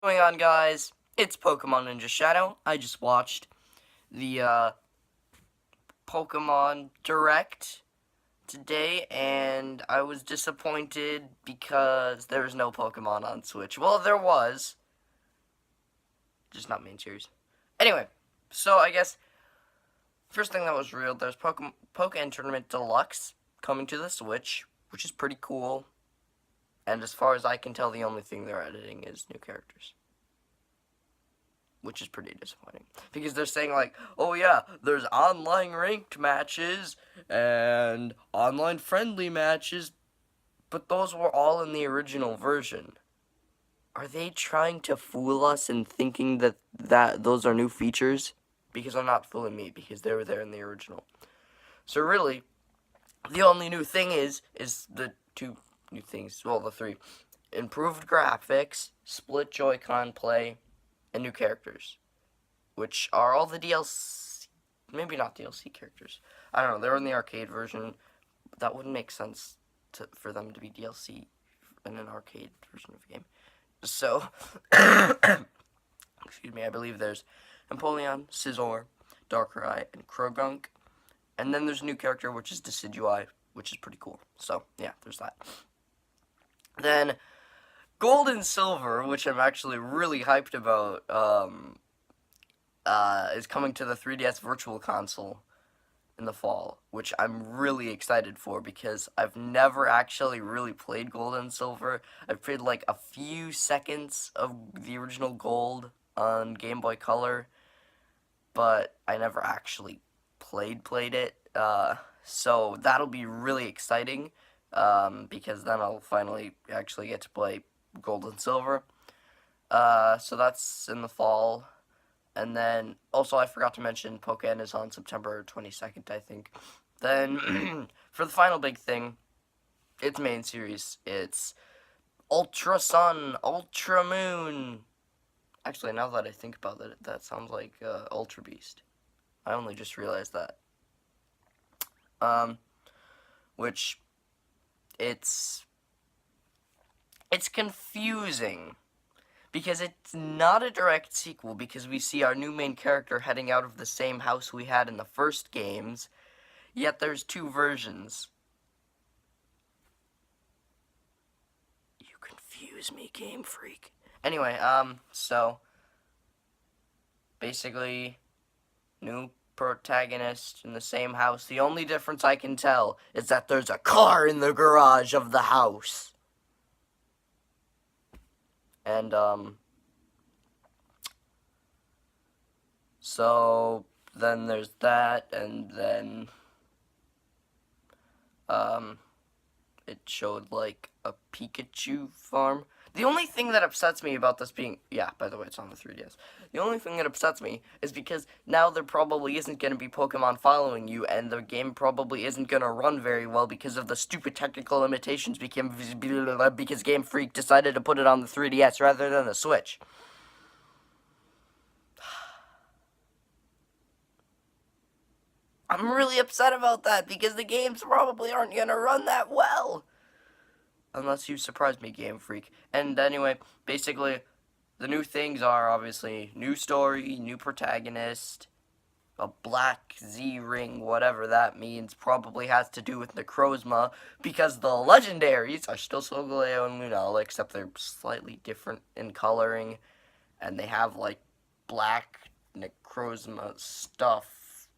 Going on, guys? It's Pokemon Ninja Shadow. I just watched the Pokemon Direct today, and I was disappointed because there was no Pokemon on Switch. Well, there was, just not main series. Anyway, so I guess first thing that was real, there's Pokemon Tournament Deluxe coming to the Switch, which is pretty cool. And as far as I can tell, the only thing they're editing is new characters, which is pretty disappointing because they're saying like, oh yeah, there's online ranked matches and online friendly matches, but those were all in the original version. Are they trying to fool us in thinking that those are new features? Because they're not fooling me, because they were there in the original. So really, the only new thing is the two new things, well, the three: improved graphics, split Joy-Con play, and new characters, which are all the DLC, maybe not DLC characters. I don't know, they're in the arcade version. That wouldn't make sense for them to be DLC in an arcade version of a game. So, excuse me, I believe there's Empoleon, Scizor, Darkrai, and Croagunk. And then there's a new character, which is Decidueye, which is pretty cool. So, yeah, there's that. Then, Gold and Silver, which I'm actually really hyped about, is coming to the 3DS Virtual Console in the fall, which I'm really excited for because I've never actually really played Gold and Silver. I've played like a few seconds of the original Gold on Game Boy Color, but I never actually played it. So that'll be really exciting because then I'll finally actually get to play Gold and Silver. So that's in the fall. And then, also, I forgot to mention, Pokémon is on September 22nd, I think. Then, for the final big thing, it's main series. It's Ultra Sun, Ultra Moon. Actually, now that I think about it, that sounds like Ultra Beast. I only just realized that. Which, it's confusing. Because it's not a direct sequel, because we see our new main character heading out of the same house we had in the first games, yet there's two versions. You confuse me, Game Freak. Anyway, so, basically, new protagonist in the same house. The only difference I can tell is that there's a car in the garage of the house. And, so then there's that, and then it showed like a Pikachu farm. The only thing that upsets me about this being, yeah, by the way, it's on the 3DS. The only thing that upsets me is because now there probably isn't going to be Pokemon following you, and the game probably isn't going to run very well because of the stupid technical limitations because Game Freak decided to put it on the 3DS rather than the Switch. I'm really upset about that because the games probably aren't going to run that well. Unless you surprise me, Game Freak. And anyway, basically, the new things are obviously new story, new protagonist, a black Z ring, whatever that means, probably has to do with Necrozma, because the legendaries are still Solgaleo and Lunala, except they're slightly different in coloring, and they have, like, black Necrozma stuff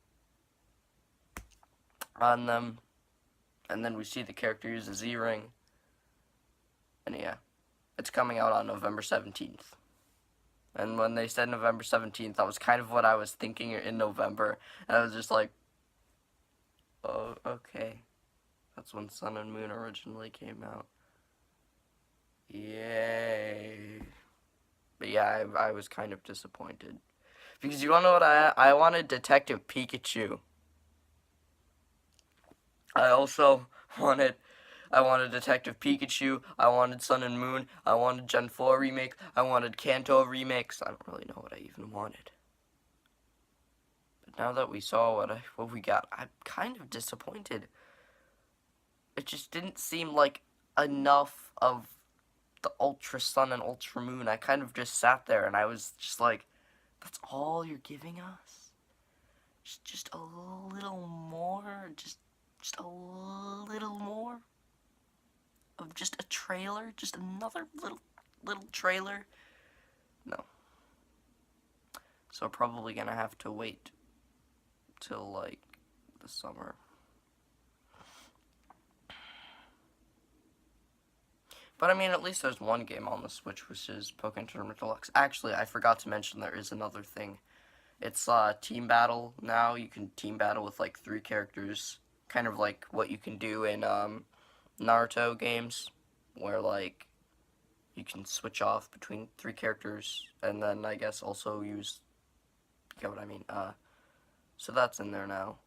on them. And then we see the character use a Z ring. And yeah, it's coming out on November 17th. And when they said November 17th, that was kind of what I was thinking in November. And I was just like, oh, okay. That's when Sun and Moon originally came out. Yay. But yeah, I was kind of disappointed. Because you wanna know what I wanted? Detective Pikachu. I also wanted Detective Pikachu, I wanted Sun and Moon, I wanted Gen 4 remake, I wanted Kanto remakes. I don't really know what I even wanted. But now that we saw what we got, I'm kind of disappointed. It just didn't seem like enough of the Ultra Sun and Ultra Moon, I kind of just sat there and I was just like, that's all you're giving us? Just a little more? Just a little more? Of just a trailer? Just another little trailer? No. So probably gonna have to wait till like the summer. But I mean, at least there's one game on the Switch, which is Pokémon Tournament Deluxe. Actually, I forgot to mention there is another thing. It's team battle now. You can team battle with like 3 characters, kind of like what you can do in Naruto games, where like you can switch off between 3 characters, and then I guess also use, you get what I mean. So that's in there now.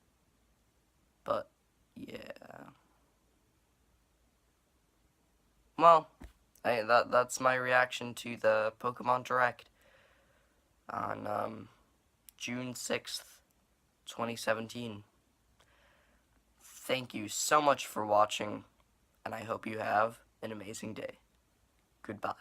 But yeah. Well, that's my reaction to the Pokemon Direct on June 6th, 2017. Thank you so much for watching, and I hope you have an amazing day. Goodbye.